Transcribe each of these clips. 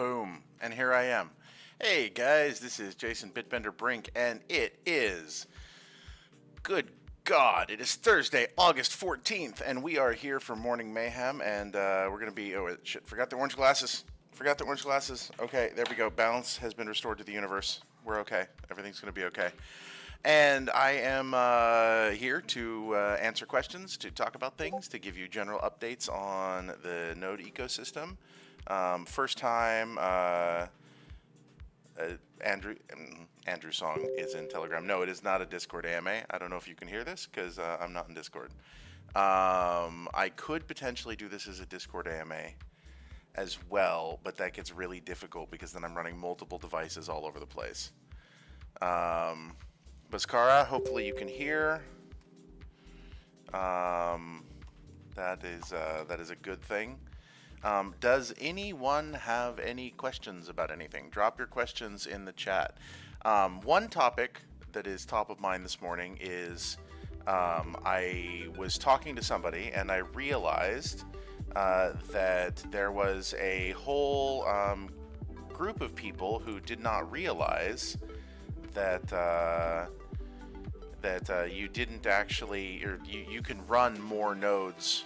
Boom. And here I am. Hey guys, this is Jason Bitbender Brink, and it is, good God, it is Thursday, August 14th, and we are here for Morning Mayhem, and we're going to be, oh shit, forgot the orange glasses. Okay, there we go. Balance has been restored to the universe. We're okay. Everything's going to be okay. And I am here to answer questions, to talk about things, to give you general updates on the Node ecosystem. First time, Andrew's song is in Telegram. No, it is not a Discord AMA. I don't know if you can hear this because I'm not in Discord. I could potentially do this as a Discord AMA as well, but that gets really difficult because then I'm running multiple devices all over the place. Baskara, hopefully you can hear. That is a good thing. Does anyone have any questions about anything? Drop your questions in the chat. One topic that is top of mind this morning is I was talking to somebody and I realized that there was a whole group of people who did not realize that you didn't actually, or you can run more nodes,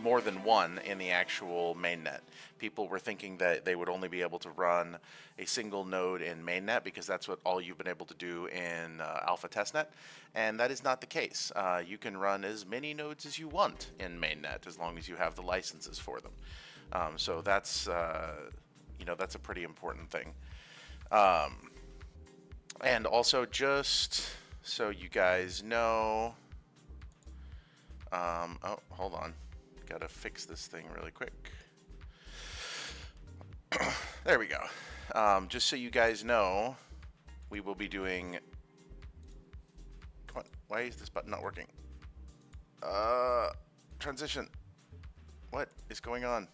more than one, in the actual mainnet. People were thinking that they would only be able to run a single node in mainnet because that's what all you've been able to do in alpha testnet, and that is not the case. You can run as many nodes as you want in mainnet as long as you have the licenses for them. So that's that's a pretty important thing. And also, just so you guys know, oh, hold on. Gotta fix this thing really quick. There we go. Just so you guys know, we will be doing... Come on, why is this button not working? Transition. What is going on?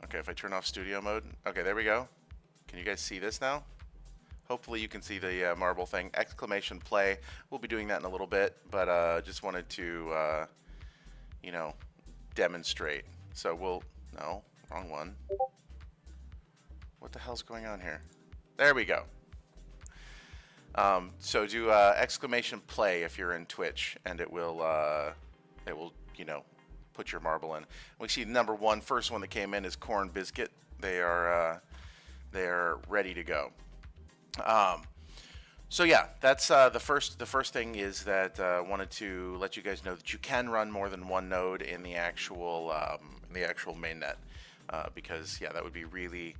Okay, if I turn off studio mode. Okay, there we go. Can you guys see this now? Hopefully you can see the marble thing. Exclamation play. We'll be doing that in a little bit, but just wanted to, demonstrate. So no, wrong one. What the hell's going on here? There we go. So do exclamation play if you're in Twitch, and it will, put your marble in. We see number one, first one that came in is Corn Biscuit. They are ready to go. So yeah, that's the first thing is that wanted to let you guys know that you can run more than one node in the actual mainnet, because yeah, that would be really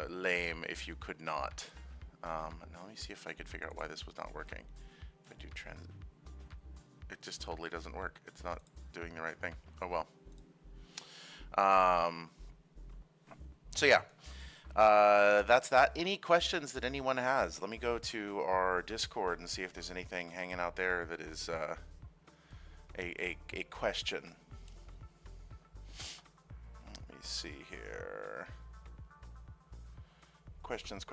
lame if you could not. Now let me see if I could figure out why this was not working. If I do transit, it just totally doesn't work. It's not doing the right thing. Oh well. So yeah. That's that. Any questions that anyone has? Let me go to our Discord and see if there's anything hanging out there that is a question. Let me see here. Questions.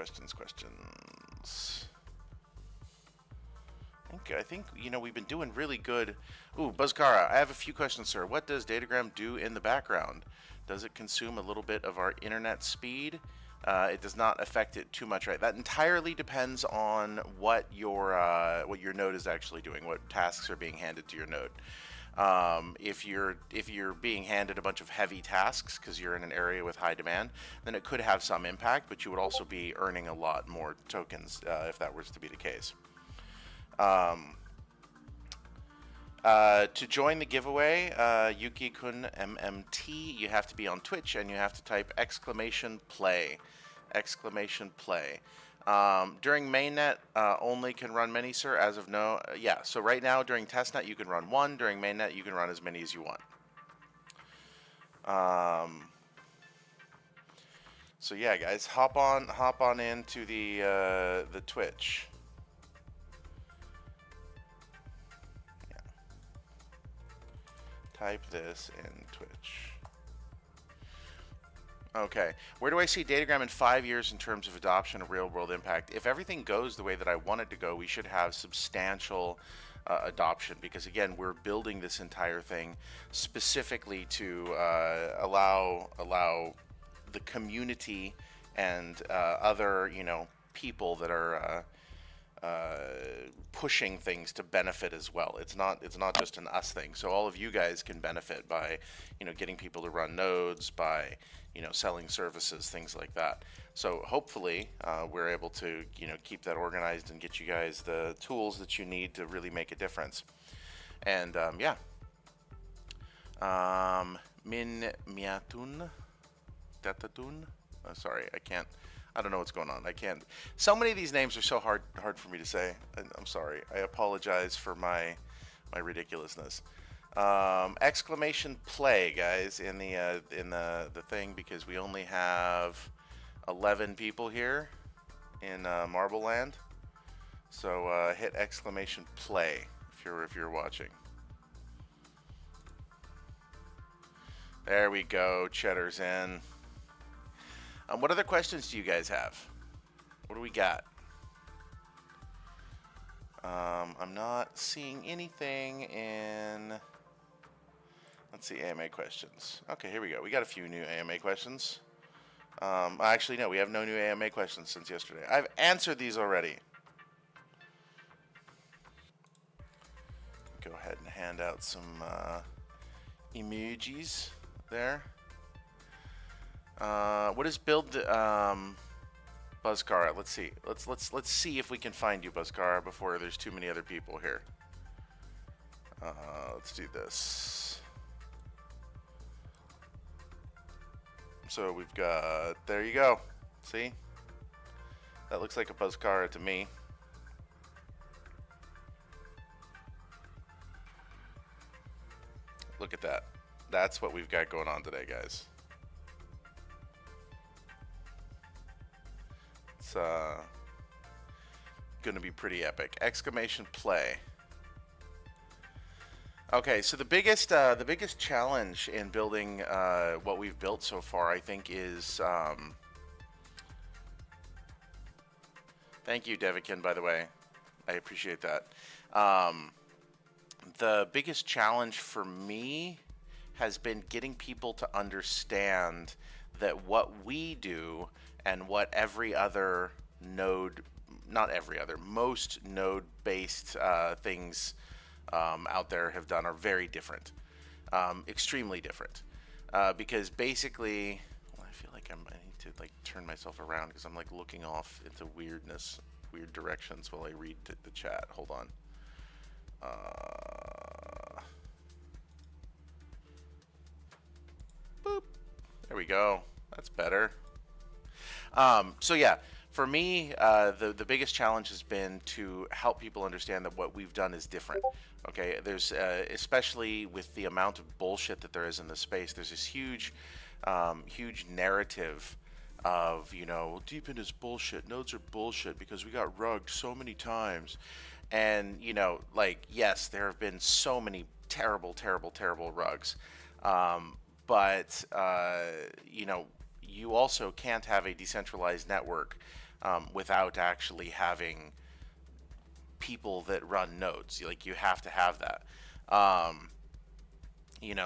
I think we've been doing really good. Ooh, Buzzkara, I have a few questions, sir. What does Datagram do in the background? Does it consume a little bit of our internet speed? It does not affect it too much, right? That entirely depends on what your node is actually doing, what tasks are being handed to your node. If you're being handed a bunch of heavy tasks because you're in an area with high demand, then it could have some impact, but you would also be earning a lot more tokens if that was to be the case. To join the giveaway, Yuki-kun MMT, you have to be on Twitch and you have to type exclamation play. During mainnet, only can run many, sir, as of no. Yeah, so right now during testnet you can run one. During mainnet you can run as many as you want. So yeah, guys, hop on into the Twitch. Yeah. Type this in Twitch. Okay, where do I see Datagram in 5 years in terms of adoption and real-world impact? If everything goes the way that I want it to go, we should have substantial adoption, because again, we're building this entire thing specifically to allow the community and other people that are pushing things to benefit as well. It's not just an us thing. So all of you guys can benefit by getting people to run nodes, by selling services, things like that. So hopefully we're able to keep that organized and get you guys the tools that you need to really make a difference. And yeah, min miatun datatun. Sorry, I don't know what's going on. I can't. So many of these names are so hard for me to say. I'm sorry. I apologize for my ridiculousness. Exclamation play, guys, in the thing, because we only have 11 people here in Marble Land. So hit exclamation play if you're watching. There we go. Cheddar's in. What other questions do you guys have? What do we got? I'm not seeing anything in... Let's see, AMA questions. Okay, here we go. We got a few new AMA questions. Actually, no, we have no new AMA questions since yesterday. I've answered these already. Go ahead and hand out some emojis there. What is build Buzzcara? Let's see. Let's see if we can find you, Buzzcara, before there's too many other people here. Let's do this. So we've got, there you go. See? That looks like a Buzzcara to me. Look at that. That's what we've got going on today, guys. It's gonna be pretty epic. Exclamation play. Okay, so the biggest challenge in building what we've built so far, I think, is thank you, Devikin, by the way. I appreciate that. The biggest challenge for me has been getting people to understand that what we do and what every other node, not every other, most node-based things out there have done are very different, extremely different, because basically, well, I feel like I need to like turn myself around because I'm like looking off into weird directions while I read the chat. Hold on. Boop. There we go. That's better. So yeah, for me, the biggest challenge has been to help people understand that what we've done is different. Okay, there's especially with the amount of bullshit that there is in the space, there's this huge narrative of, Deepin is bullshit, nodes are bullshit because we got rugged so many times. And, like, yes, there have been so many terrible rugs. But you also can't have a decentralized network without actually having people that run nodes. Like, you have to have that.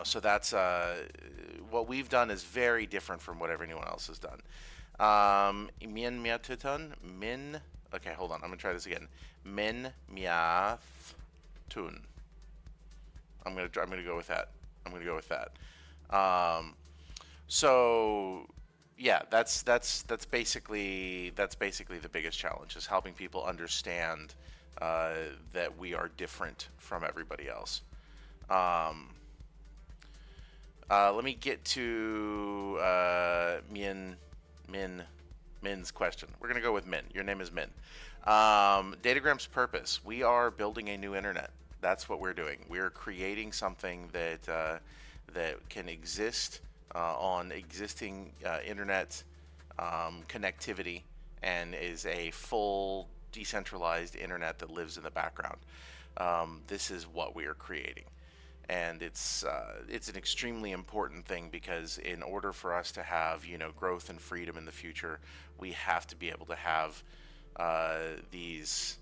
So that's what we've done is very different from what anyone else has done. Okay, hold on. I'm gonna try this again. Min miath tun. I'm gonna go with that. So yeah, that's basically the biggest challenge, is helping people understand that we are different from everybody else. Let me get to Min's question. We're gonna go with Min. Your name is Min. Datagram's purpose. We are building a new internet. That's what we're doing. We're creating something that can exist on existing internet connectivity, and is a full decentralized internet that lives in the background. This is what we are creating. And it's an extremely important thing, because in order for us to have growth and freedom in the future, we have to be able to have these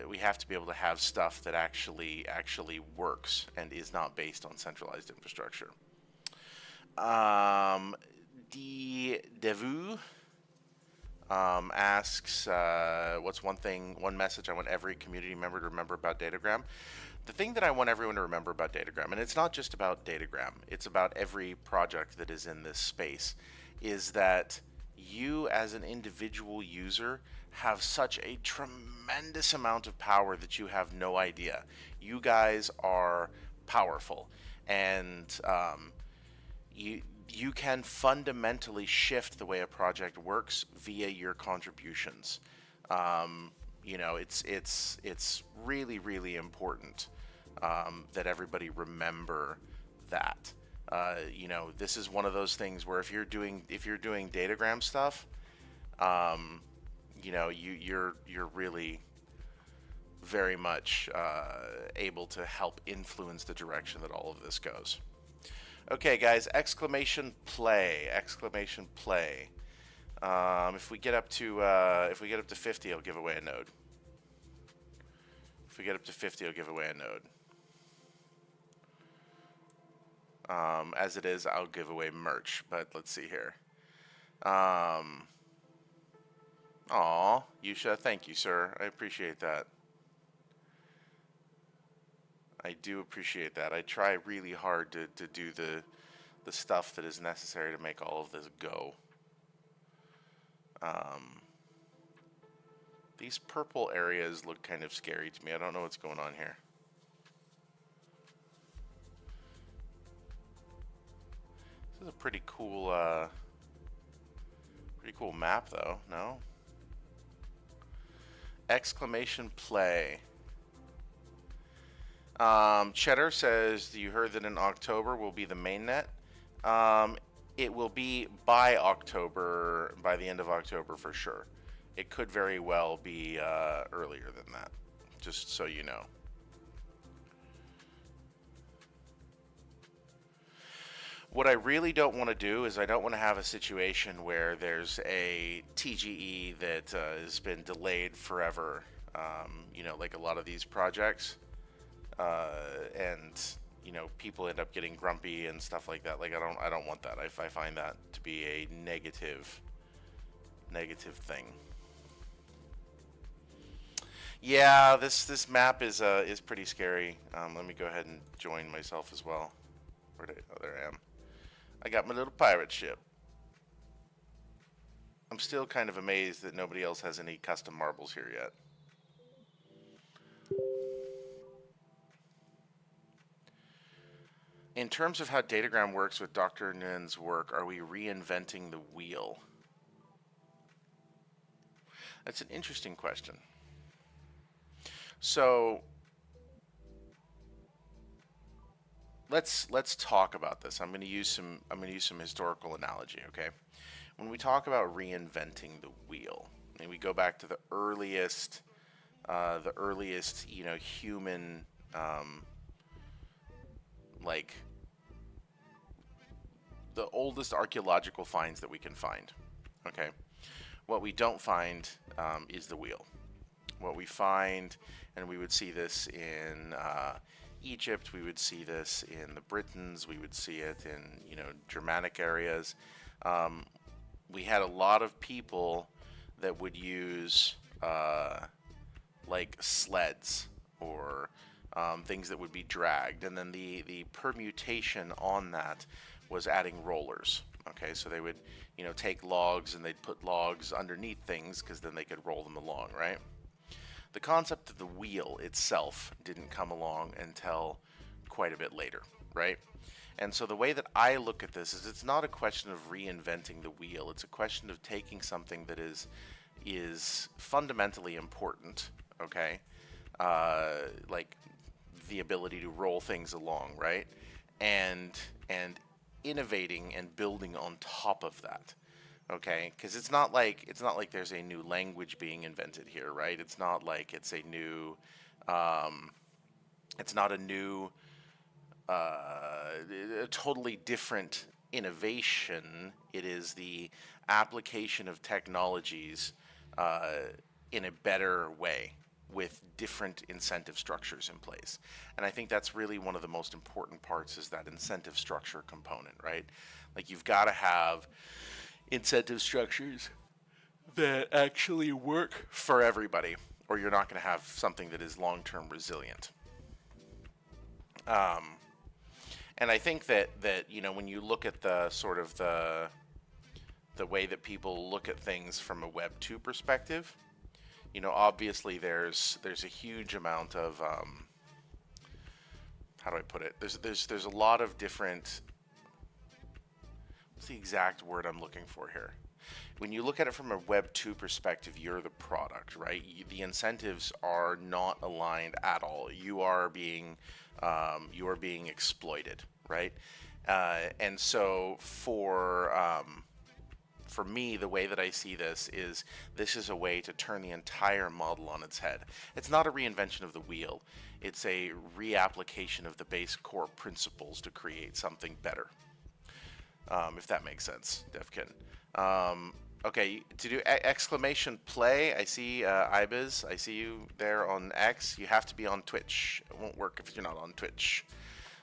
we have to be able to have stuff that actually works and is not based on centralized infrastructure. Devu asks, what's one message I want every community member to remember about Datagram? The thing that I want everyone to remember about Datagram, and it's not just about Datagram, it's about every project that is in this space, is that you as an individual user have such a tremendous amount of power that you have no idea. You guys are powerful, and you can fundamentally shift the way a project works via your contributions. You know, it's really, really important that everybody remember that. You know, this is one of those things where if you're doing Datagram stuff, you know, you're really very much able to help influence the direction that all of this goes. Okay, guys, exclamation play. If we get up to 50, I'll give away a node. If we get up to 50, I'll give away a node. As it is, I'll give away merch, but let's see here. Aw, Yusha, thank you, sir. I appreciate that. I do appreciate that. I try really hard to do the stuff that is necessary to make all of this go. These purple areas look kind of scary to me. I don't know what's going on here. This is a pretty cool map, though. No? Exclamation play. Cheddar says, you heard that in October will be the mainnet. It will be by October, by the end of October for sure. It could very well be earlier than that, just so you know. What I really don't want to do is I don't want to have a situation where there's a TGE that has been delayed forever, you know, like a lot of these projects. And you know, people end up getting grumpy and stuff like that. Like I don't want that. I find that to be a negative thing. Yeah, this map is pretty scary. Let me go ahead and join myself as well. Oh, there I am. I got my little pirate ship. I'm still kind of amazed that nobody else has any custom marbles here yet. In terms of how Datagram works with Dr. Nguyen's work, are we reinventing the wheel? That's an interesting question. So let's talk about this. I'm going to use some historical analogy, okay? When we talk about reinventing the wheel, and we go back to the earliest you know, human like the oldest archaeological finds that we can find. Okay, what we don't find is the wheel. What we find, and we would see this in Egypt, we would see this in the Britons, we would see it in, you know, Germanic areas. We had a lot of people that would use like sleds or things that would be dragged, and then the permutation on that was adding rollers. Okay, so they would, you know, take logs and they'd put logs underneath things because then they could roll them along, right? The concept of the wheel itself didn't come along until quite a bit later, right? And so the way that I look at this is it's not a question of reinventing the wheel. It's a question of taking something that is fundamentally important, okay? Like the ability to roll things along, right? And innovating and building on top of that, okay? Because it's not like there's a new language being invented here, right? It's not like it's a new it's not a new a totally different innovation. It is the application of technologies in a better way with different incentive structures in place. And I think that's really one of the most important parts, is that incentive structure component, right? Like, you've got to have incentive structures that actually work for everybody, or you're not going to have something that is long-term resilient. And I think that you know, when you look at the sort of the way that people look at things from a Web 2 perspective, you know, obviously there's a huge amount of how do I put it? There's a lot of different, what's the exact word I'm looking for here? When you look at it from a Web 2 perspective, you're the product, right? The incentives are not aligned at all. You are being exploited, right? And so for me, the way that I see this is a way to turn the entire model on its head. It's not a reinvention of the wheel. It's a reapplication of the base core principles to create something better. If that makes sense, Devkin. Okay, to do exclamation play, I see Ibis. I see you there on X. You have to be on Twitch. It won't work if you're not on Twitch.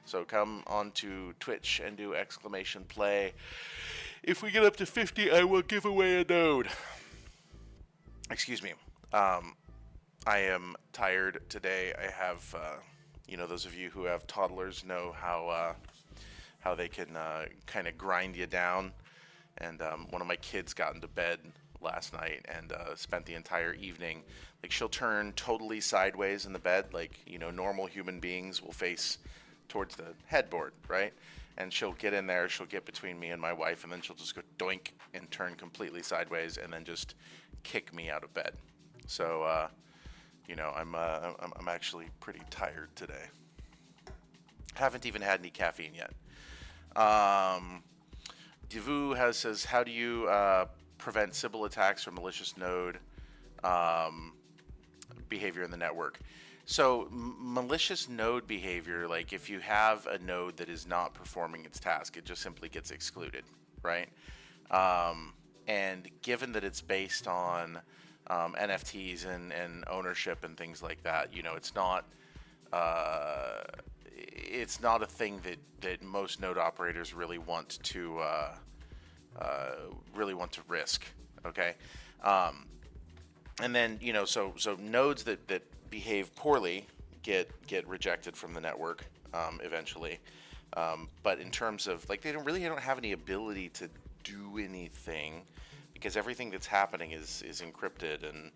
So come onto Twitch and do exclamation play. If we get up to 50, I will give away a node. Excuse me. I am tired today. I have, you know, those of you who have toddlers know how they can kind of grind you down. And one of my kids got into bed last night and spent the entire evening, like, she'll turn totally sideways in the bed, like, you know, normal human beings will face towards the headboard, right? And she'll get in there, she'll get between me and my wife, and then she'll just go doink and turn completely sideways and then just kick me out of bed. So, you know, I'm actually pretty tired today. Haven't even had any caffeine yet. Divu says, how do you prevent Sybil attacks or malicious node behavior in the network? So malicious node behavior, like if you have a node that is not performing its task, it just simply gets excluded, right? And given that it's based on NFTs and ownership and things like that, you know, it's not a thing that most node operators really want to risk. Okay, and then, you know, so nodes that behave poorly get rejected from the network eventually. But in terms of, like, they don't have any ability to do anything, because everything that's happening is encrypted and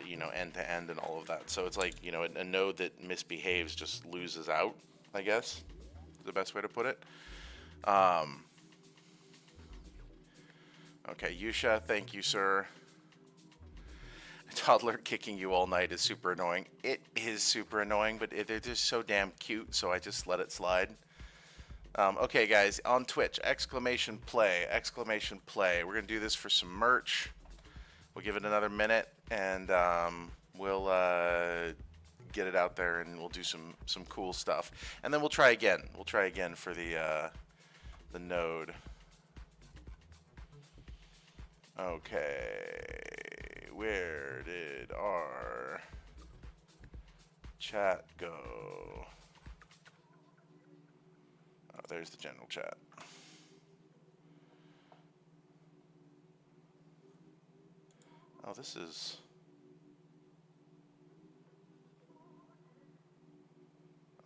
you know, end to end and all of that. So it's like, you know, a node that misbehaves just loses out, I guess, is the best way to put it. Okay, Yusha, thank you, sir. A toddler kicking you all night is super annoying. It is super annoying, but they're just so damn cute, so I just let it slide. Okay, guys, on Twitch, exclamation play. We're going to do this for some merch. We'll give it another minute, and we'll get it out there, and we'll do some cool stuff. And then we'll try again. We'll try again for the node. Okay, where did our chat go? Oh, there's the general chat. Oh, this is...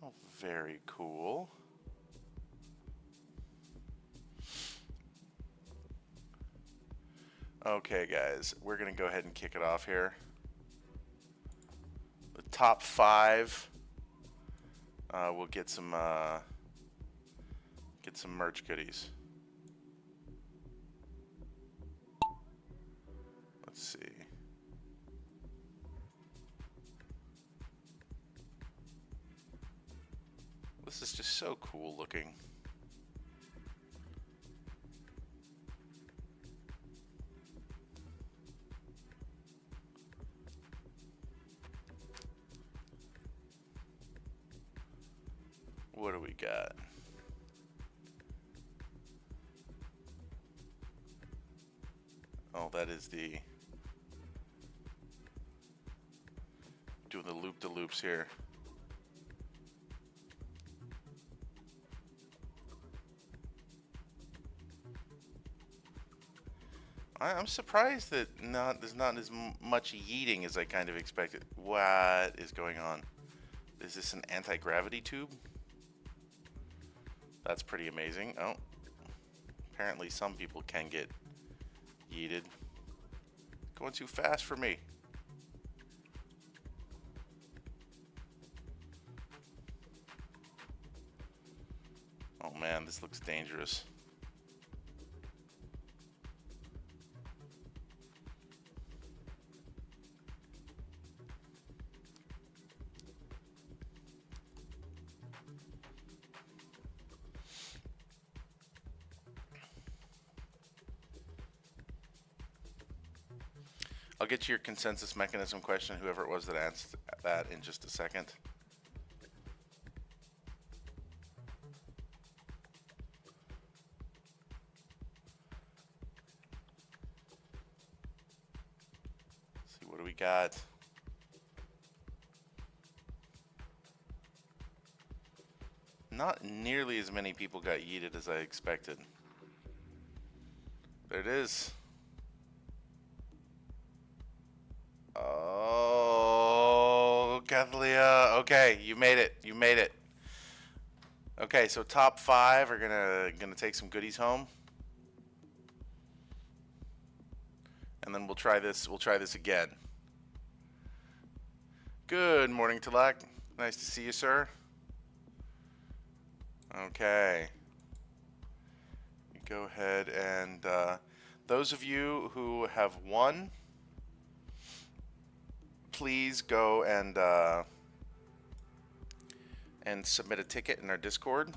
Oh, very cool. Okay, guys, we're going to go ahead and kick it off here. The top 5, we'll get some merch goodies. Let's see. This is just so cool looking. What do we got? Oh, that is the... doing the loop-de-loops here. I'm surprised that there's not as much yeeting as I kind of expected. What is going on? Is this an anti-gravity tube? That's pretty amazing. Oh, apparently some people can get yeeted. Going too fast for me. Oh man, this looks dangerous. I'll get to your consensus mechanism question, whoever it was that asked that, in just a second. Let's see, what do we got? Not nearly as many people got yeeted as I expected. There it is. Oh, Kathleen. Okay, you made it. You made it. Okay, so top 5 are gonna take some goodies home, and then we'll try this. We'll try this again. Good morning, Talak. Nice to see you, sir. Okay. Go ahead and those of you who have won, please go and submit a ticket in our Discord.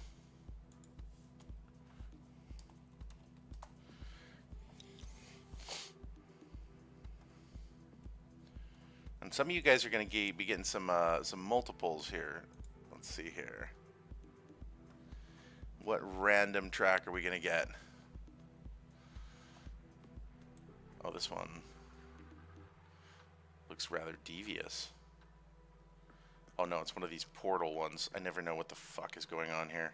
And some of you guys are going to be getting some multiples here. Let's see here. What random track are we going to get? Oh, this one looks rather devious. Oh no, it's one of these portal ones. I never know what the fuck is going on here.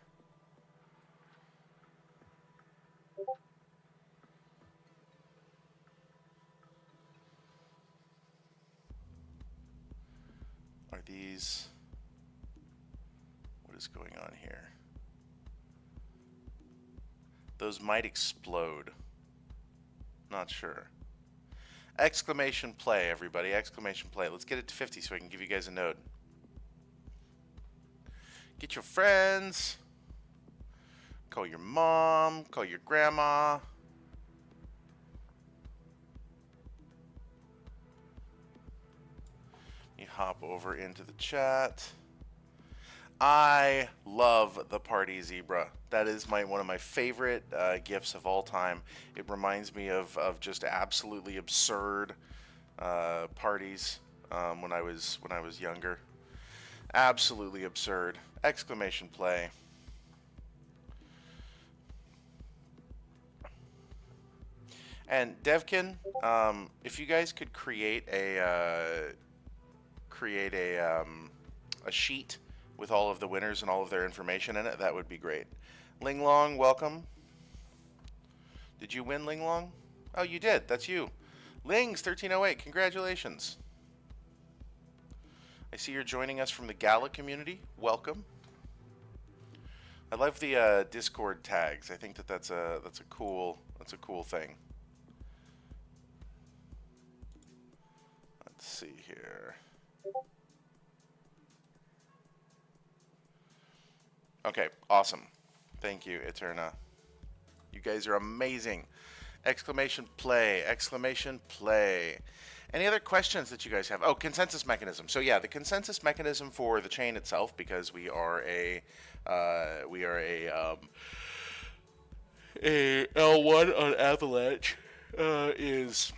Are these... What is going on here? Those might explode. Not sure. Exclamation play, everybody. Exclamation play. Let's get it to 50 so I can give you guys a node. Get your friends. Call your mom. Call your grandma. You hop over into the chat. I love the party zebra. That is one of my favorite gifts of all time. It reminds me of just absolutely absurd parties when I was younger. Absolutely absurd. Exclamation play. And Devkin, if you guys could create a sheet with all of the winners and all of their information in it, that would be great. Linglong, welcome. Did you win, Linglong? Oh, you did. That's you. Lings 1308, congratulations. I see you're joining us from the Gala community. Welcome. I love the Discord tags. I think that's a cool thing. Let's see here. Okay, awesome. Thank you, Eterna. You guys are amazing. Exclamation play, exclamation play. Any other questions that you guys have? Oh, consensus mechanism. So yeah, the consensus mechanism for the chain itself, because we are a L1 on Avalanche, is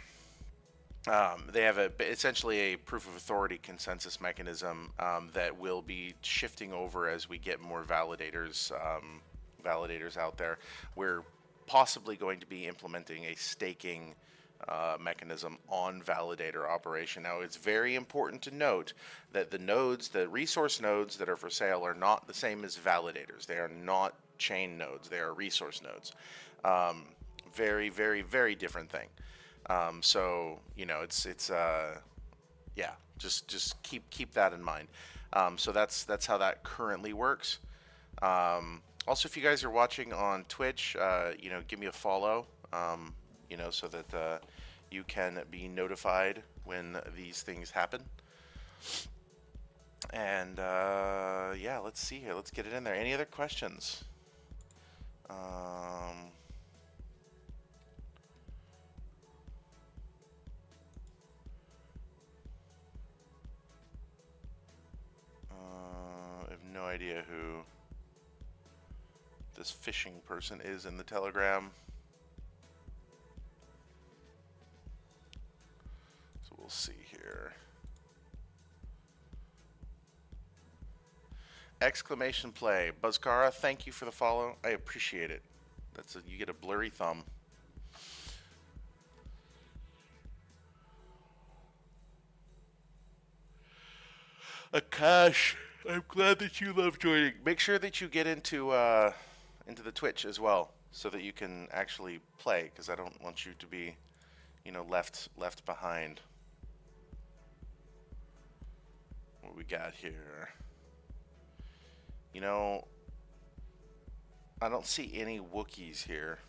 they have essentially a proof of authority consensus mechanism that will be shifting over as we get more validators out there. We're possibly going to be implementing a staking mechanism on validator operation. Now, it's very important to note that the nodes, the resource nodes that are for sale, are not the same as validators. They are not chain nodes. They are resource nodes. Very, very, very different thing. So you know, it's yeah, just keep that in mind. So that's how that currently works. Also, if you guys are watching on Twitch, you know, give me a follow. You know, so that you can be notified when these things happen. And yeah, let's see here. Let's get it in there. Any other questions? I have no idea who this fishing person is in the Telegram. So we'll see here. Exclamation play. Buzzcara, thank you for the follow. I appreciate it. You get a blurry thumb. Akash, I'm glad that you love joining. Make sure that you get into the Twitch as well, so that you can actually play, because I don't want you to be, you know, left behind. What we got here? You know, I don't see any Wookiees here,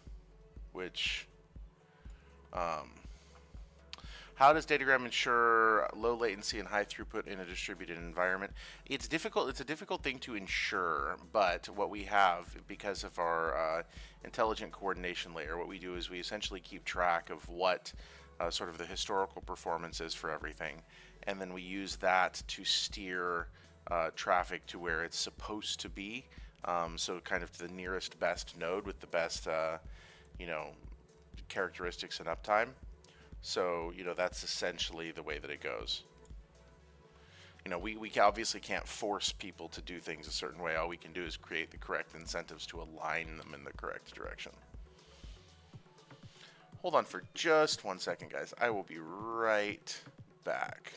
which, how does Datagram ensure low latency and high throughput in a distributed environment? It's difficult. It's a difficult thing to ensure, but what we have, because of our intelligent coordination layer, what we do is we essentially keep track of what sort of the historical performance is for everything, and then we use that to steer traffic to where it's supposed to be, so kind of to the nearest best node with the best, you know, characteristics and uptime. So, you know, that's essentially the way that it goes. You know, we obviously can't force people to do things a certain way. All we can do is create the correct incentives to align them in the correct direction. Hold on for just 1 second, guys. I will be right back.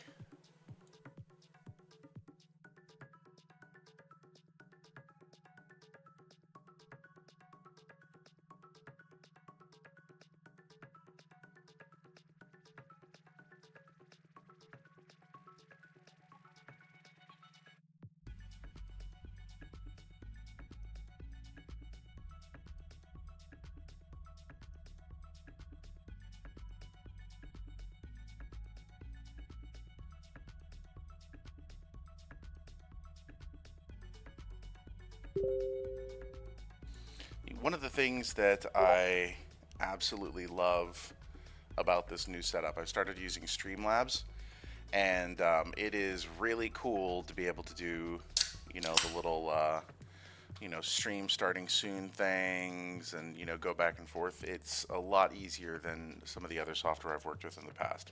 One of the things that I absolutely love about this new setup, I've started using Streamlabs, and it is really cool to be able to do, you know, the little, you know, stream starting soon things, and, you know, go back and forth. It's a lot easier than some of the other software I've worked with in the past.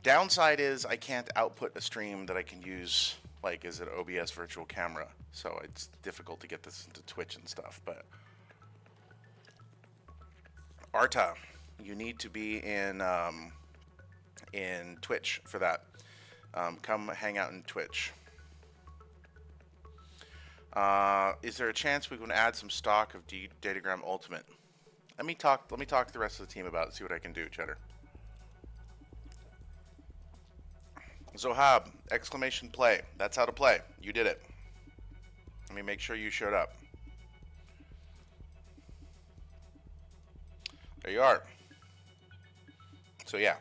Downside is I can't output a stream that I can use, like, as an OBS virtual camera, so it's difficult to get this into Twitch and stuff. But Arta, you need to be in Twitch for that. Come hang out in Twitch. Is there a chance we can add some stock of Datagram Ultimate? Let me talk to the rest of the team about it, see what I can do, Cheddar. Zohab, exclamation play. That's how to play. You did it. Let me make sure you showed up. There you are. So yeah,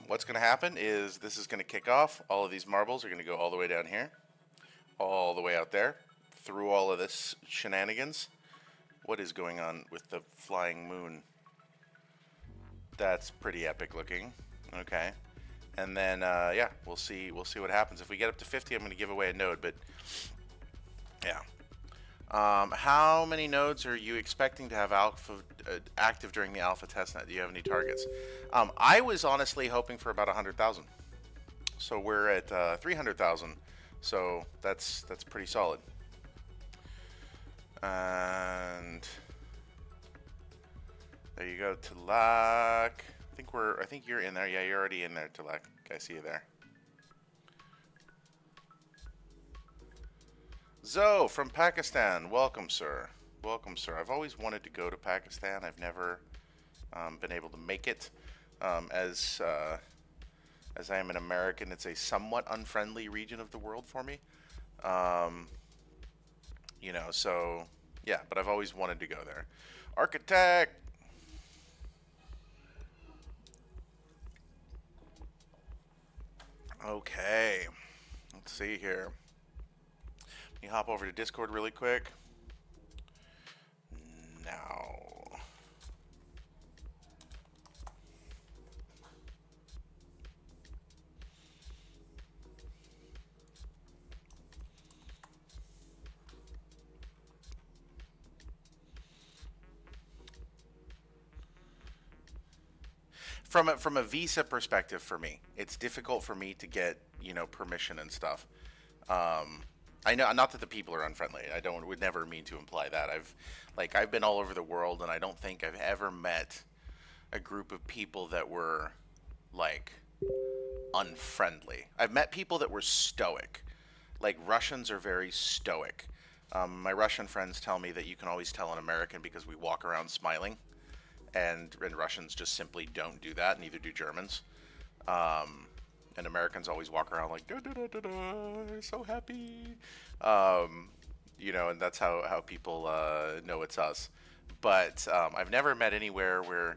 what's going to happen is this is going to kick off. All of these marbles are going to go all the way down here, all the way out there, through all of this shenanigans. What is going on with the flying moon? That's pretty epic looking. Okay. And then, yeah, we'll see what happens. If we get up to 50, I'm going to give away a node, but yeah. How many nodes are you expecting to have alpha active during the alpha testnet? Do you have any targets? I was honestly hoping for about 100,000. So we're at 300,000. So that's pretty solid. And there you go, Tilak. I think you're in there. Yeah, you're already in there, Tilak. I see you there. Zoe from Pakistan. Welcome, sir. Welcome, sir. I've always wanted to go to Pakistan. I've never been able to make it. As I am an American, it's a somewhat unfriendly region of the world for me. Um, so yeah, but I've always wanted to go there. Architect. Okay, let's see here. Let me hop over to Discord really quick. Now. From a visa perspective, for me, it's difficult for me to get permission and stuff. Um, I know not that the people are unfriendly. I don't would never mean to imply that. I've been all over the world, and I don't think I've ever met a group of people that were like unfriendly. I've met people that were stoic. Like Russians are very stoic. My Russian friends tell me that you can always tell an American because we walk around smiling, and Russians just simply don't do that. Neither do Germans. And Americans always walk around like da da da da da, so happy. Um, and that's how people know it's us. But I've never met anywhere where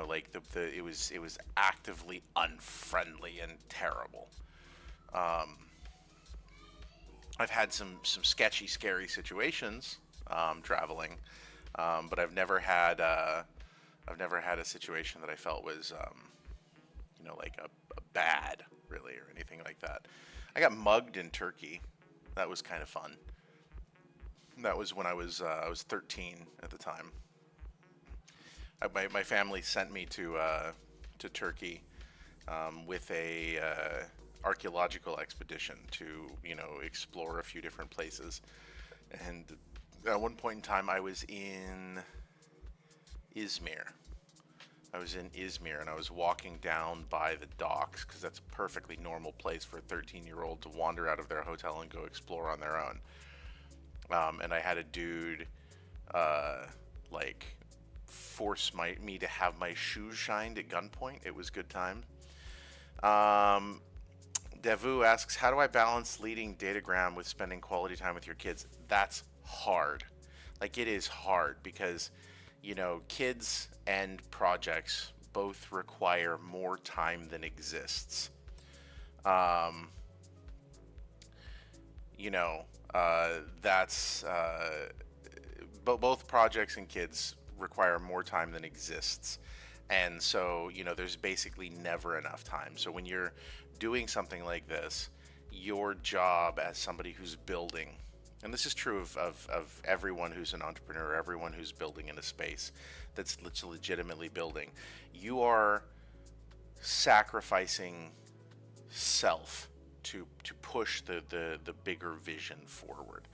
like it was actively unfriendly and terrible. Um, I've had some sketchy, scary situations traveling, but I've never had a situation that I felt was like a bad really or anything like that. I got mugged in Turkey. That was kind of fun. That was when I was 13 at the time. My family sent me to Turkey with a archaeological expedition to explore a few different places. And at one point in time, I was in Izmir. And I was walking down by the docks because that's a perfectly normal place for a 13-year-old to wander out of their hotel and go explore on their own. And I had a dude like force me to have my shoes shined at gunpoint. It was good time. Um, Devu asks, how do I balance leading datagram with spending quality time with your kids? That's hard. Like it is hard because kids and projects both require more time than exists. Um, that's both projects and kids require more time than exists. And so, there's basically never enough time. So when you're doing something like this, your job as somebody who's building, and this is true of everyone who's an entrepreneur, everyone who's building in a space that's legitimately building, you are sacrificing self to push the bigger vision forward.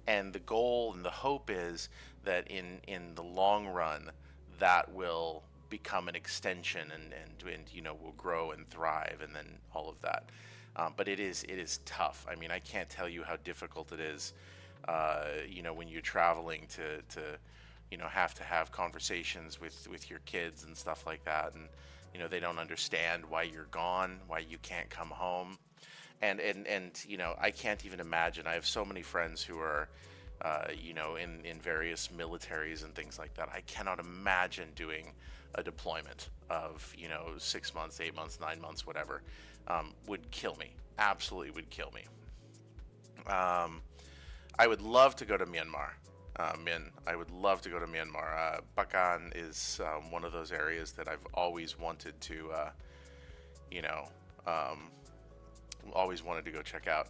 And the goal and the hope is that in the long run, that will become an extension and will grow and thrive and then all of that. But it is tough. I mean, I can't tell you how difficult it is, when you're traveling to have to have conversations with your kids and stuff like that. And, they don't understand why you're gone, why you can't come home. And I can't even imagine. I have so many friends who are, in various militaries and things like that. I cannot imagine doing a deployment of 6 months, 8 months, 9 months, whatever. Would kill me. Absolutely would kill me. I would love to go to Myanmar. I would love to go to Myanmar. Bagan is one of those areas that I've always wanted to, um, always wanted to go check out.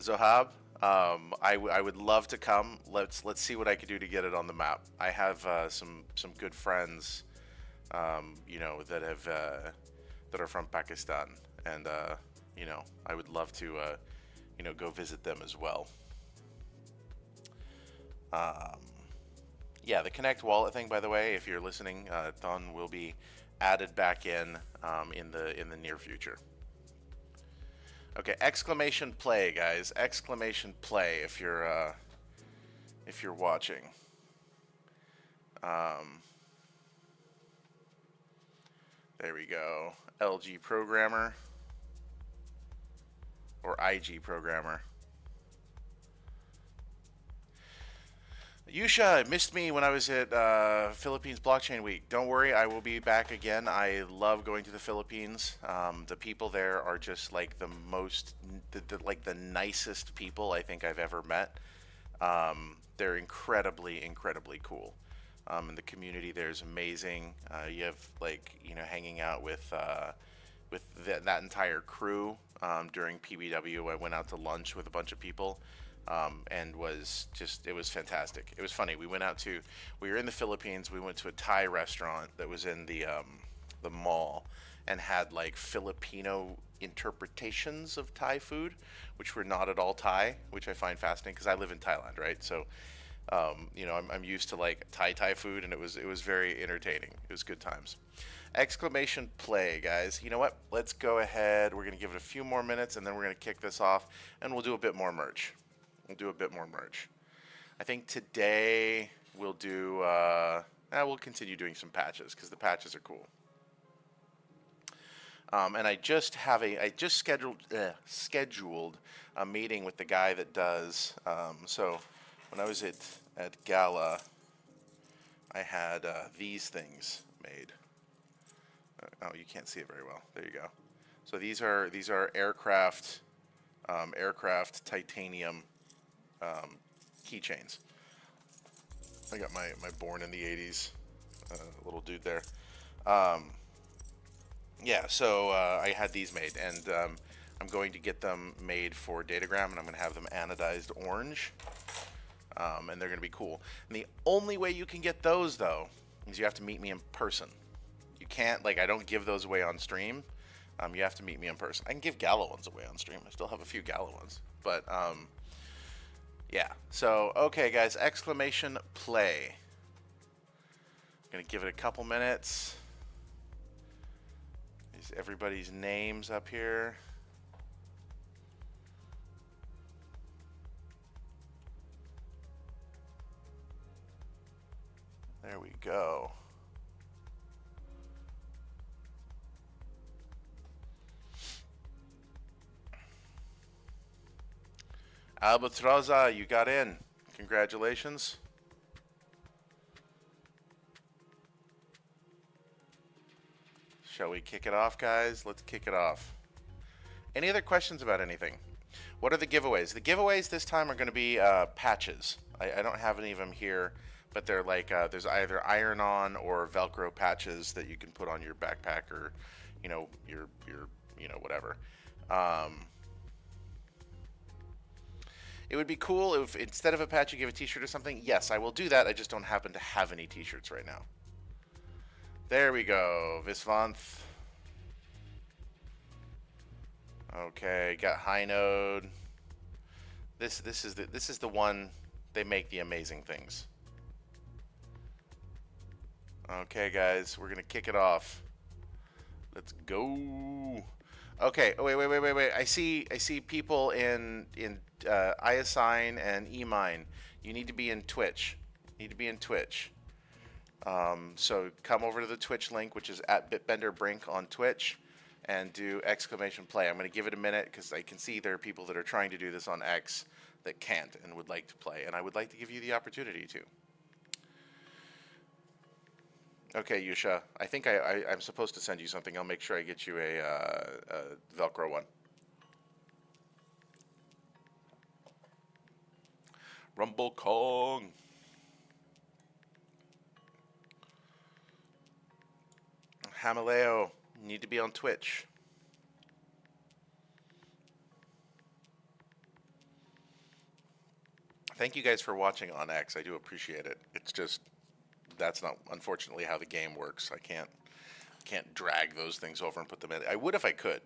Zohab, I would love to come. Let's see what I could do to get it on the map. I have some good friends, that are from Pakistan, and I would love to go visit them as well. Yeah, the Connect wallet thing, by the way, if you're listening, Thon will be added back in the near future. Okay, exclamation play, guys! Exclamation play if you're watching. There we go. LG programmer or IG programmer. Yusha missed me when I was at Philippines Blockchain Week. Don't worry, I will be back again. I love going to the Philippines. The people there are just like the most, like the nicest people I think I've ever met. They're incredibly, incredibly cool. And the community there is amazing. You have like, you know, hanging out with that entire crew during PBW. I went out to lunch with a bunch of people. And it was fantastic. It was funny. We were in the Philippines. We went to a Thai restaurant that was in the mall and had like Filipino interpretations of Thai food, which were not at all Thai, which I find fascinating because I live in Thailand, right? So, you know, I'm used to like Thai food, and it was very entertaining. It was good times. Exclamation play, guys. You know what? Let's go ahead. We're gonna give it a few more minutes, and then we're gonna kick this off, and we'll do a bit more merch. I think today we'll do, we'll continue doing some patches because the patches are cool. And I just scheduled a meeting with the guy that does, so when I was at Gala, I had these things made. Oh, you can't see it very well. There you go. So these are aircraft titanium keychains. I got my born in the 80s little dude there. Yeah, so I had these made, and I'm going to get them made for Datagram, and I'm going to have them anodized orange, and they're going to be cool. And the only way you can get those, though, is you have to meet me in person. You can't, like, I don't give those away on stream. You have to meet me in person. I can give Gala ones away on stream. I still have a few Gala ones, but yeah, so, okay, guys, exclamation play. I'm going to give it a couple minutes. Is everybody's names up here? There we go. Albatroza, you got in. Congratulations. Shall we kick it off, guys? Let's kick it off. Any other questions about anything? What are the giveaways? The giveaways this time are going to be patches. I don't have any of them here, but they're like there's either iron-on or Velcro patches that you can put on your backpack or, you know, your you know, whatever. It would be cool if instead of a patch you give a t-shirt or something. Yes, I will do that. I just don't happen to have any t-shirts right now. There we go. Visvanth. Okay, got High Node. This is the one. They make the amazing things. Okay, guys, we're gonna kick it off. Let's go. Okay. Oh, wait. I see people in iAssign and eMine. You need to be in Twitch. So come over to the Twitch link, which is at BitbenderBrink on Twitch, and do exclamation play. I'm going to give it a minute because I can see there are people that are trying to do this on X that can't and would like to play, and I would like to give you the opportunity to. Okay, Yusha, I think I'm supposed to send you something. I'll make sure I get you a Velcro one. Rumble Kong. Hamaleo, need to be on Twitch. Thank you guys for watching on X. I do appreciate it. It's just that's not, unfortunately, how the game works. I can't drag those things over and put them in. I would if I could.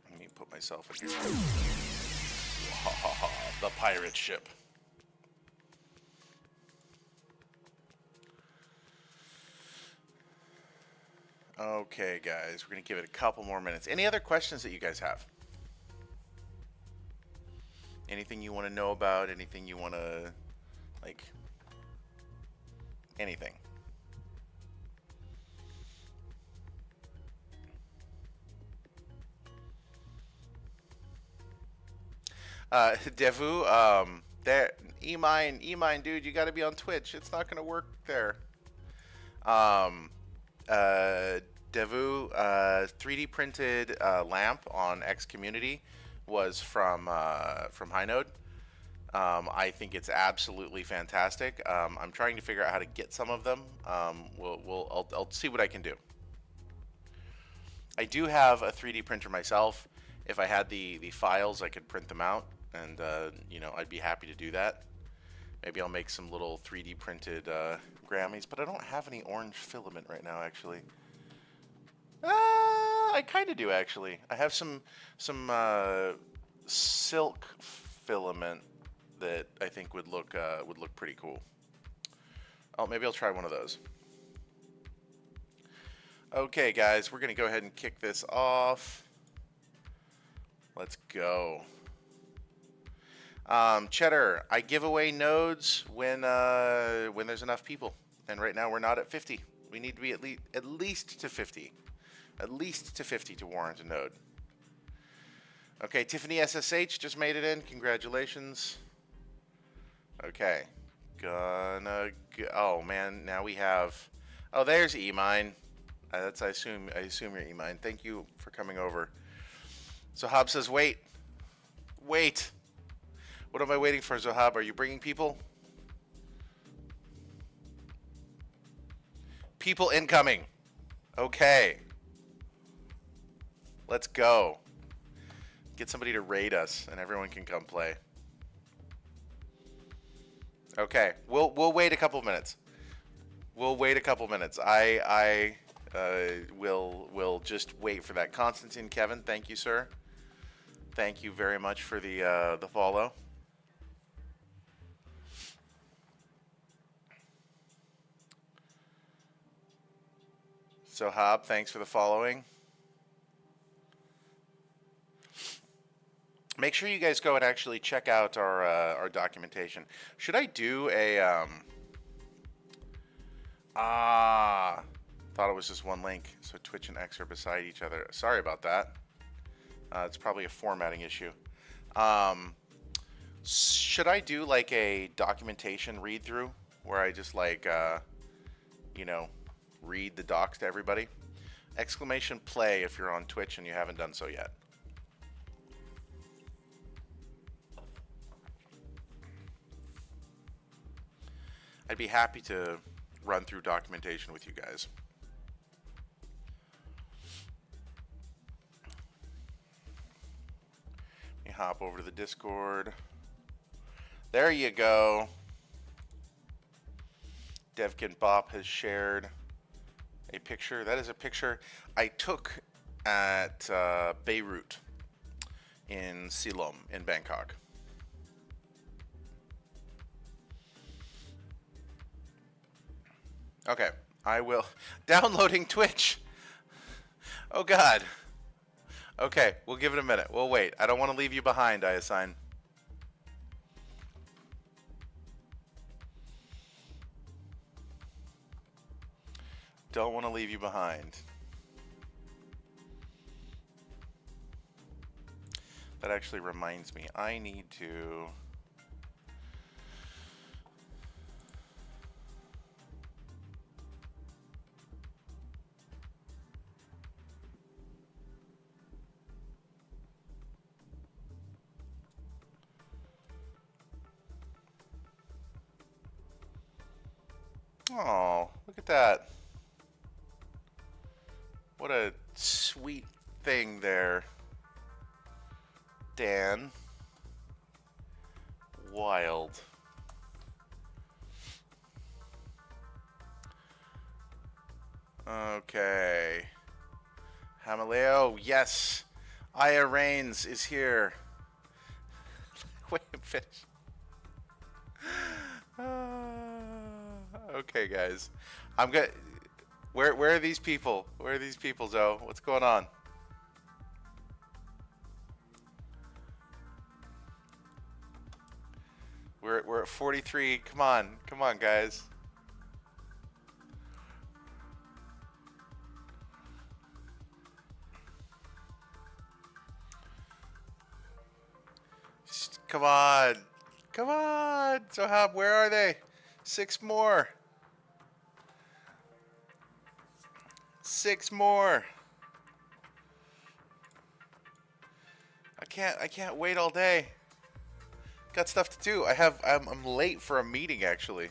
Let me put myself in here. The pirate ship. Okay, guys, we're gonna give it a couple more minutes. Any other questions that you guys have? Anything you want to know about? Anything you want to, like, anything? Devu, there, E-Mine, dude, you got to be on Twitch. It's not gonna work there. Um, Devu, 3D printed lamp on X Community was from Hinode. I think it's absolutely fantastic. I'm trying to figure out how to get some of them. I'll see what I can do. I do have a 3D printer myself. If I had the files, I could print them out, and you know, I'd be happy to do that. Maybe I'll make some little 3D printed Grammys, but I don't have any orange filament right now, actually. I kind of do, actually. I have some silk filament that I think would look pretty cool. Oh, maybe I'll try one of those. Okay, guys, we're gonna go ahead and kick this off. Let's go. Cheddar, I give away nodes when there's enough people, and right now we're not at 50. We need to be at least to 50, at least to 50 to warrant a node. Okay, Tiffany SSH just made it in. Congratulations. Okay, oh man, now we have. Oh, there's E-Mine. I assume you're E-Mine. Thank you for coming over. Zohab says, wait. What am I waiting for, Zohab? Are you bringing people? People incoming. Okay. Let's go. Get somebody to raid us, and everyone can come play. Okay, we'll wait a couple minutes. We'll wait a couple minutes. I will just wait for that. Constantine Kevin, thank you, sir. Thank you very much for the follow. Zohab, thanks for the following. Make sure you guys go and actually check out our documentation. Should I do a thought it was just one link, so Twitch and X are beside each other. Sorry about that. It's probably a formatting issue. Should I do like a documentation read through where I just like you know, read the docs to everybody? Exclamation play if you're on Twitch and you haven't done so yet. I'd be happy to run through documentation with you guys. Let me hop over to the Discord. There you go. Devkin Bop has shared a picture. That is a picture I took at Beirut in Silom in Bangkok. Okay, I will. Downloading Twitch. Oh, God. Okay, we'll give it a minute. We'll wait. I don't want to leave you behind, I assign. Don't want to leave you behind. That actually reminds me, I need to... Oh, look at that. What a sweet thing there, Dan. Wild. Okay. Hamaleo, yes. Aya Reigns is here. Wait, finish. Okay, guys. I'm gonna. Where are these people? Where are these people, Zoe? What's going on? We're at 43. Come on, guys. Come on, come on. So where are they? 6 more. 6 more. I can't wait all day. Got stuff to do. I'm late for a meeting actually.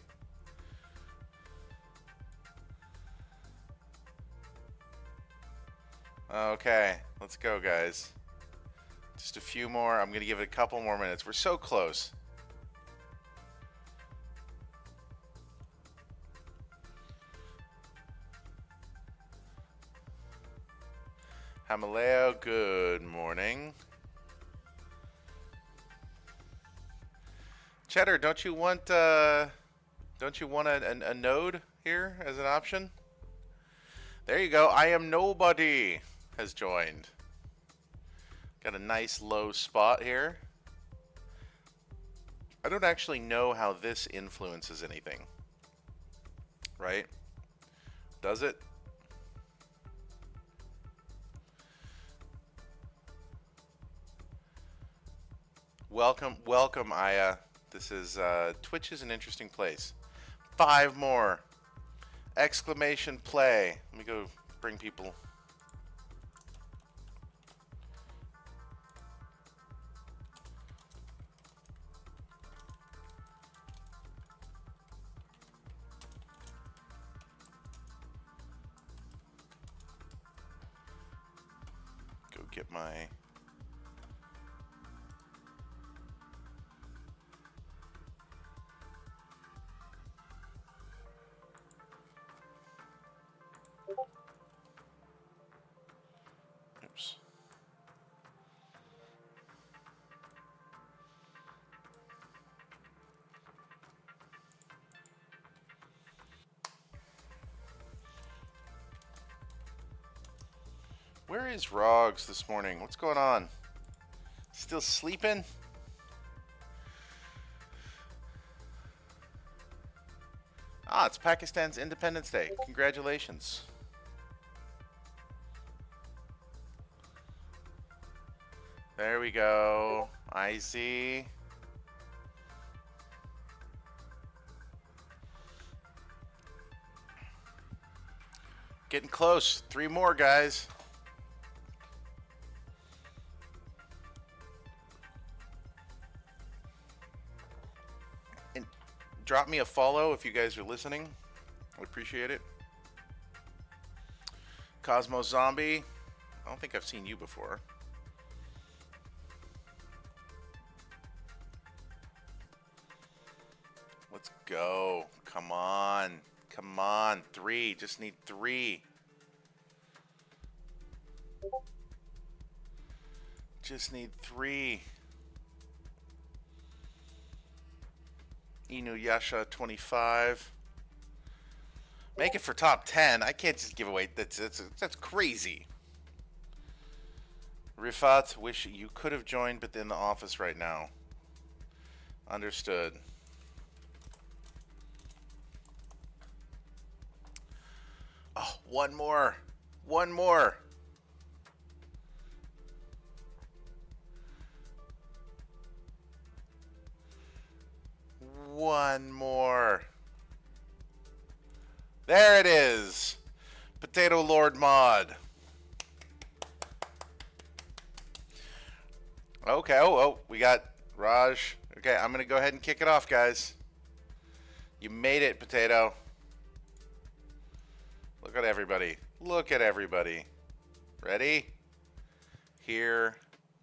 Okay, let's go, guys. Just a few more. I'm gonna give it a couple more minutes. We're so close. Hamaleo, good morning. Cheddar, don't you want a node here as an option? There you go. I am nobody has joined. Got a nice low spot here. I don't actually know how this influences anything. Right? Does it? Welcome, Aya. This is, Twitch is an interesting place. 5 more. Exclamation play. Let me go bring people. Go get my... Oops. Where is Rogs this morning? What's going on? Still sleeping? Ah, it's Pakistan's Independence Day. Congratulations. There we go. IZ. Getting close. 3 more, guys. And drop me a follow if you guys are listening. I would appreciate it. Cosmo Zombie. I don't think I've seen you before. Let's go. Come on. Come on. 3. Just need 3. Just need 3. Inuyasha 25. Make it for top 10. I can't just give away. That's crazy. Rifat, wish you could have joined, but in the office right now. Understood. Oh, 1 more. 1 more. One more. There it is. Potato Lord Mod. Okay, oh, we got Raj. Okay, I'm going to go ahead and kick it off, guys. You made it, Potato. Look at everybody. Look at everybody. Ready? Here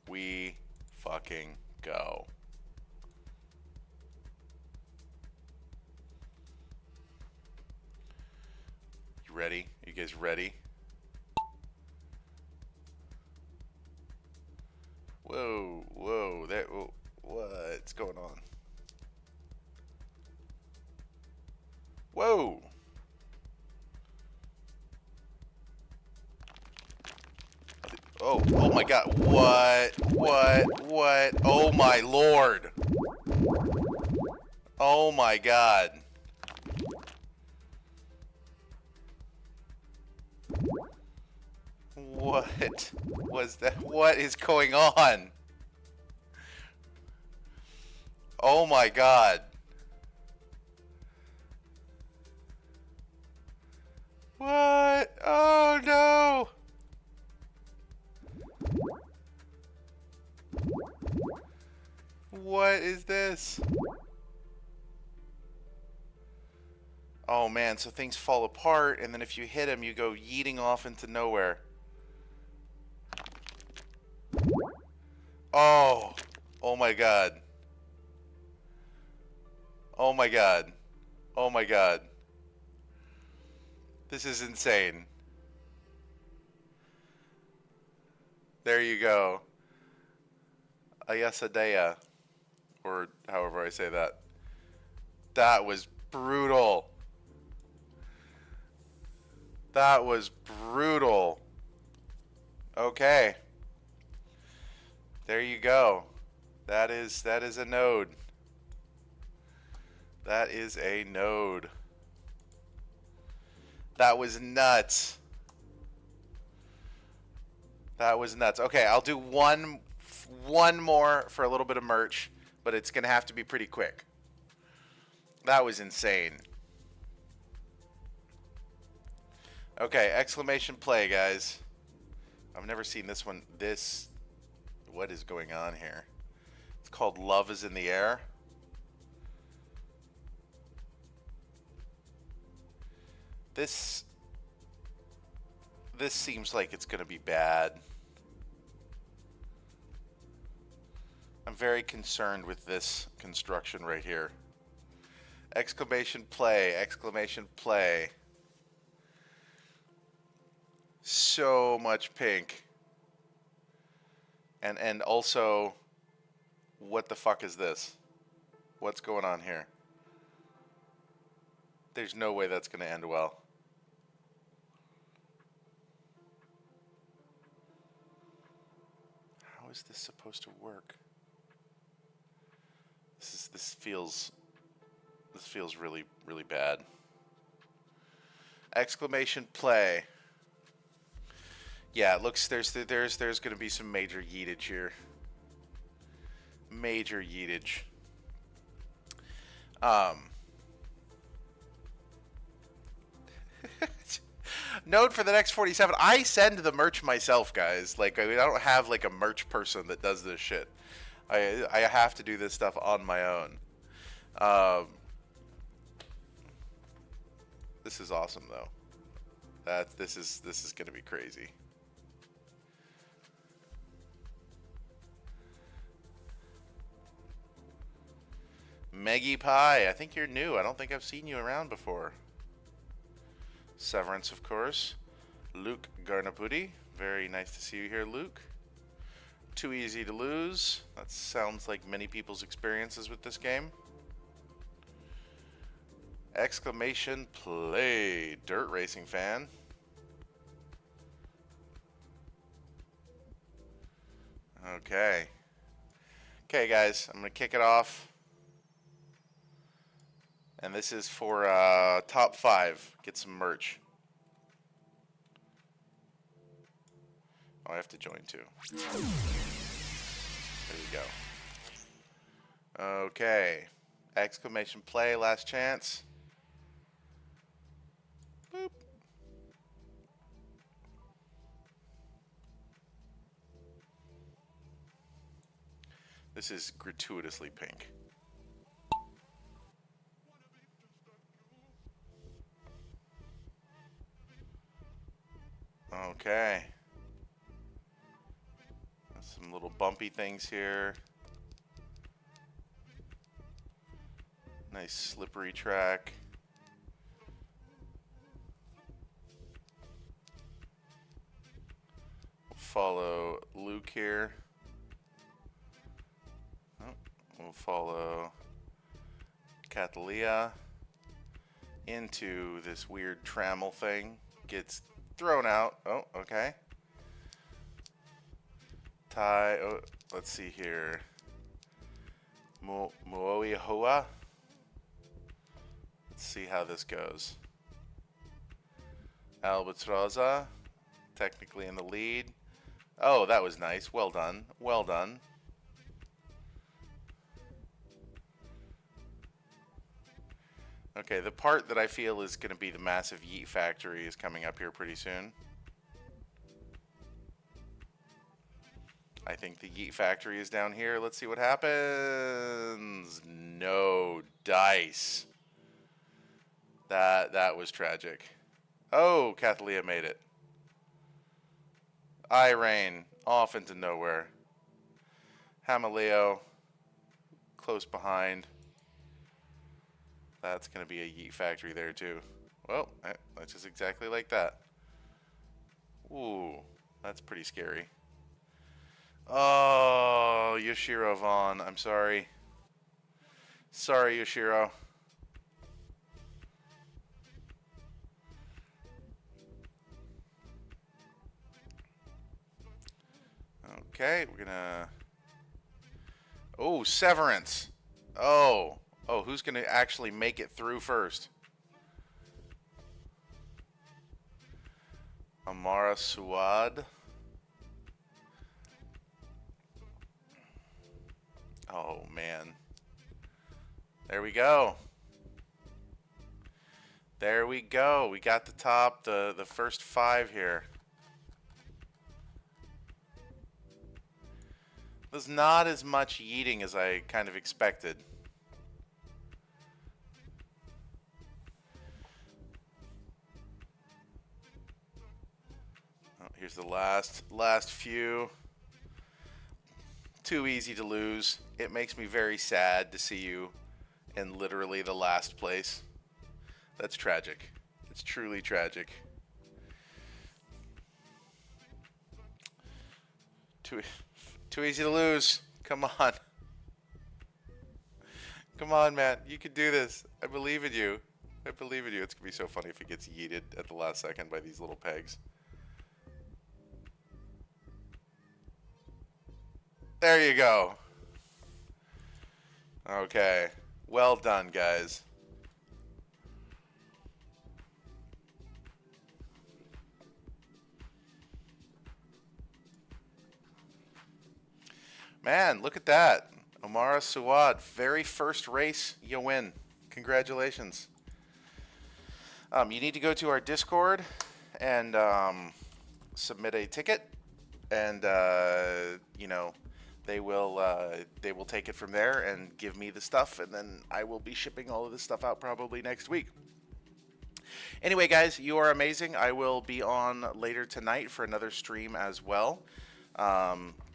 we fucking go. You ready? You guys ready? Whoa, whoa, what's going on? Whoa! oh my god. What? Oh my lord. Oh my god. What was that? What is going on? Oh my god. What? Oh no. What is this? Oh man, so things fall apart, and then if you hit them, you go yeeting off into nowhere. Oh. Oh my god. Oh my god. Oh my god. This is insane. There you go. Ayasadea. Or however I say that. That was brutal. That was brutal. Okay. There you go. That is a node. That is a node. That was nuts. That was nuts. Okay, I'll do one more for a little bit of merch, but it's gonna have to be pretty quick. That was insane. Okay, exclamation play, guys. I've never seen this one. What is going on here? It's called Love is in the Air. This seems like it's gonna be bad. I'm very concerned with this construction right here. Exclamation play, exclamation play. So much pink. And also, what the fuck is this? What's going on here? There's no way that's going to end well. How is this supposed to work? This feels really, really bad. Exclamation play. Yeah, it looks there's going to be some major yeetage here. Major yeetage. Note for the next 47. I send the merch myself, guys. Like, I don't have like a merch person that does this shit. I have to do this stuff on my own. This is awesome though. This is gonna be crazy. Meggy Pie, I think you're new. I don't think I've seen you around before. Severance, of course. Luke Garnaputi, very nice to see you here, Luke. Too easy to lose. That sounds like many people's experiences with this game. Exclamation play, dirt racing fan. Okay. Okay, guys, I'm gonna kick it off. And this is for top 5. Get some merch. Oh, I have to join too. There we go. Okay. Exclamation play, last chance. Boop. This is gratuitously pink. Okay. Some little bumpy things here. Nice slippery track. We'll follow Luke here. Oh, we'll follow Catalia into this weird trammel thing. Gets thrown out. Oh, okay. Oh, let's see here. Muoihoa. Let's see how this goes. Albatroza, technically in the lead. Oh, that was nice. Well done. Well done. Okay, the part that I feel is going to be the massive yeet factory is coming up here pretty soon. I think the yeet factory is down here. Let's see what happens. No dice. That was tragic. Oh, Kathleen made it. Irene off into nowhere. Hamaleo close behind. That's going to be a yeet factory there too. Well, that's just exactly like that. Ooh, that's pretty scary. Oh, Yoshiro Vaughn. I'm sorry. Sorry, Yoshiro. Okay, we're gonna... Oh, Severance. Oh, who's gonna actually make it through first? Amara Suad. Oh, man. There we go. There we go. We got the top, the first 5 here. There's not as much yeeting as I kind of expected. Oh, here's the last few. Too easy to lose. It makes me very sad to see you in literally the last place. That's tragic. It's truly tragic. Too easy to lose. Come on. Come on, man. You can do this. I believe in you. I believe in you. It's going to be so funny if it gets yeeted at the last second by these little pegs. There you go. Okay. Well done, guys. Man, look at that. Omara Suad, very first race, you win. Congratulations. You need to go to our Discord and submit a ticket, and you know, they will take it from there and give me the stuff, and then I will be shipping all of this stuff out probably next week. Anyway, guys, you are amazing. I will be on later tonight for another stream as well.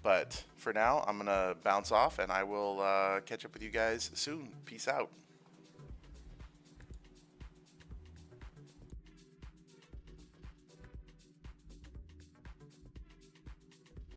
But for now, I'm going to bounce off, and I will catch up with you guys soon. Peace out.